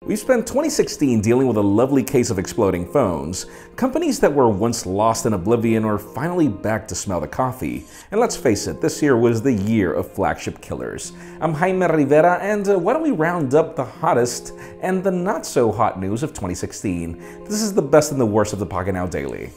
We spent 2016 dealing with a lovely case of exploding phones. Companies that were once lost in oblivion are finally back to smell the coffee. And let's face it, this year was the year of flagship killers. I'm Jaime Rivera, and why don't we round up the hottest and the not so hot news of 2016. This is the best and the worst of the Pocketnow Daily.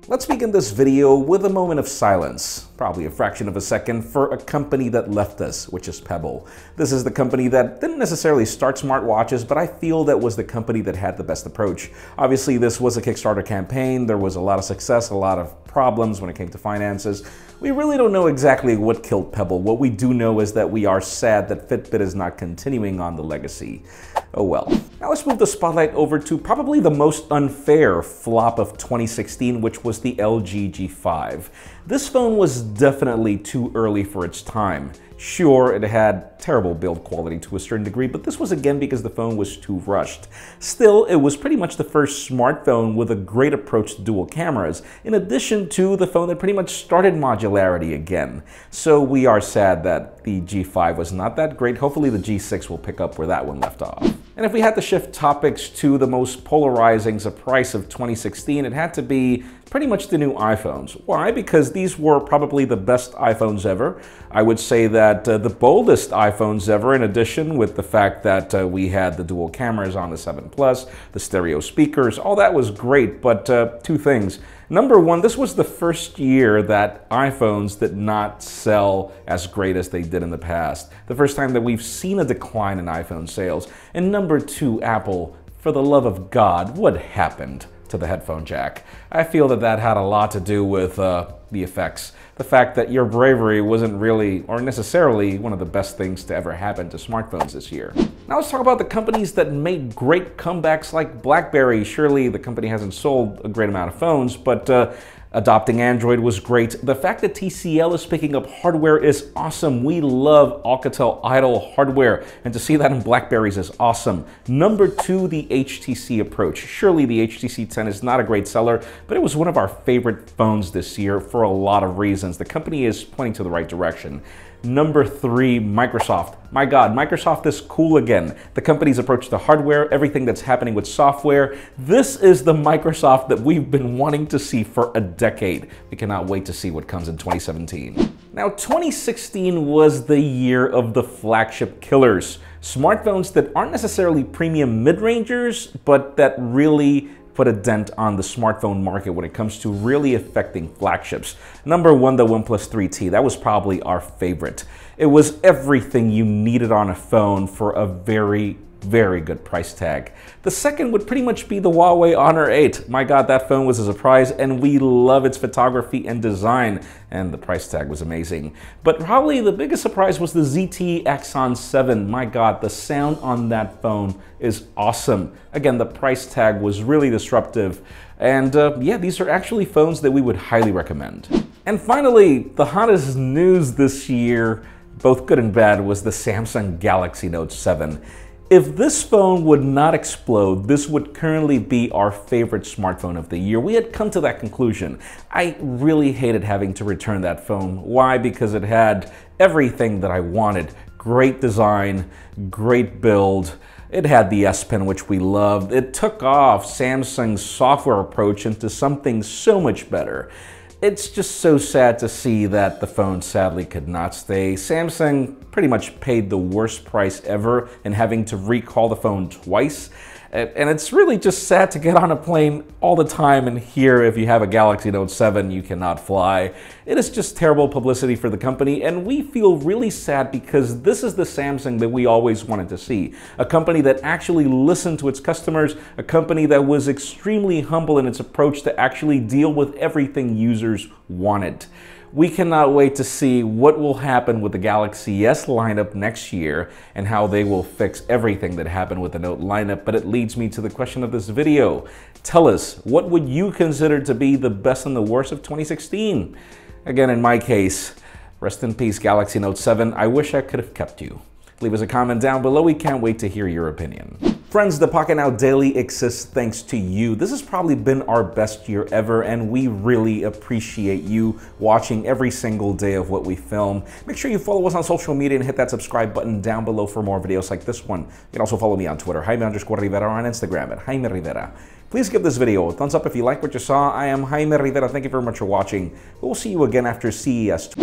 Let's begin this video with a moment of silence, probably a fraction of a second, for a company that left us, which is Pebble. This is the company that didn't necessarily start smartwatches, but I feel that was the company that had the best approach. Obviously, this was a Kickstarter campaign. There was a lot of success, a lot of problems when it came to finances. We really don't know exactly what killed Pebble. What we do know is that we are sad that Fitbit is not continuing on the legacy. Oh well. Now let's move the spotlight over to probably the most unfair flop of 2016, which was the LG G5. This phone was definitely too early for its time. Sure, it had terrible build quality to a certain degree, but this was again because the phone was too rushed. Still, it was pretty much the first smartphone with a great approach to dual cameras, in addition to the phone that pretty much started modularity again. So we are sad that the G5 was not that great. Hopefully the G6 will pick up where that one left off. And if we had to shift topics to the most polarizing surprise of 2016, it had to be pretty much the new iPhones. Why? Because these were probably the best iPhones ever. I would say that the boldest iPhones ever, in addition with the fact that we had the dual cameras on the 7 Plus, the stereo speakers, all that was great, but two things. Number one, this was the first year that iPhones did not sell as great as they did in the past. The first time that we've seen a decline in iPhone sales. And number two, Apple, for the love of God, what happened to the headphone jack? I feel that that had a lot to do with the effects. The fact that your bravery wasn't really or necessarily one of the best things to ever happen to smartphones this year. Now let's talk about the companies that made great comebacks like BlackBerry. Surely the company hasn't sold a great amount of phones, but adopting Android was great. The fact that TCL is picking up hardware is awesome. We love Alcatel Idol hardware, and to see that in BlackBerries is awesome. Number two, the HTC approach. Surely the HTC 10 is not a great seller, but it was one of our favorite phones this year for a lot of reasons. The company is pointing to the right direction. Number three, Microsoft. My God, Microsoft is cool again. The company's approach to hardware, everything that's happening with software. This is the Microsoft that we've been wanting to see for a decade. We cannot wait to see what comes in 2017. Now, 2016 was the year of the flagship killers. Smartphones that aren't necessarily premium mid-rangers, but that really put a dent on the smartphone market when it comes to really affecting flagships. Number one, the OnePlus 3T. That was probably our favorite. It was everything you needed on a phone for a very good price tag. The second would pretty much be the Huawei Honor 8. My God, that phone was a surprise, and we love its photography and design, and the price tag was amazing. But probably the biggest surprise was the ZTE Axon 7. My God, the sound on that phone is awesome. Again, the price tag was really disruptive, and yeah, these are actually phones that we would highly recommend. And finally, the hottest news this year, both good and bad, was the Samsung Galaxy Note 7. If this phone would not explode, this would currently be our favorite smartphone of the year. We had come to that conclusion. I really hated having to return that phone. Why? Because it had everything that I wanted. Great design, great build. It had the S Pen, which we loved. It took off Samsung's software approach into something so much better. It's just so sad to see that the phone sadly could not stay. Samsung pretty much paid the worst price ever in having to recall the phone twice. And it's really just sad to get on a plane all the time and hear if you have a Galaxy Note 7, you cannot fly. It is just terrible publicity for the company, and we feel really sad because this is the Samsung that we always wanted to see. A company that actually listened to its customers, a company that was extremely humble in its approach to actually deal with everything users wanted. We cannot wait to see what will happen with the Galaxy S lineup next year and how they will fix everything that happened with the Note lineup. But it leads me to the question of this video. Tell us, what would you consider to be the best and the worst of 2016? Again, in my case, rest in peace, Galaxy Note 7. I wish I could have kept you. Leave us a comment down below. We can't wait to hear your opinion. Friends, the Pocket Now Daily exists thanks to you. This has probably been our best year ever, and we really appreciate you watching every single day of what we film. Make sure you follow us on social media and hit that subscribe button down below for more videos like this one. You can also follow me on Twitter, Jaime_Rivera, or on Instagram at Jaime Rivera. Please give this video a thumbs up if you like what you saw. I am Jaime Rivera. Thank you very much for watching. We'll see you again after CES.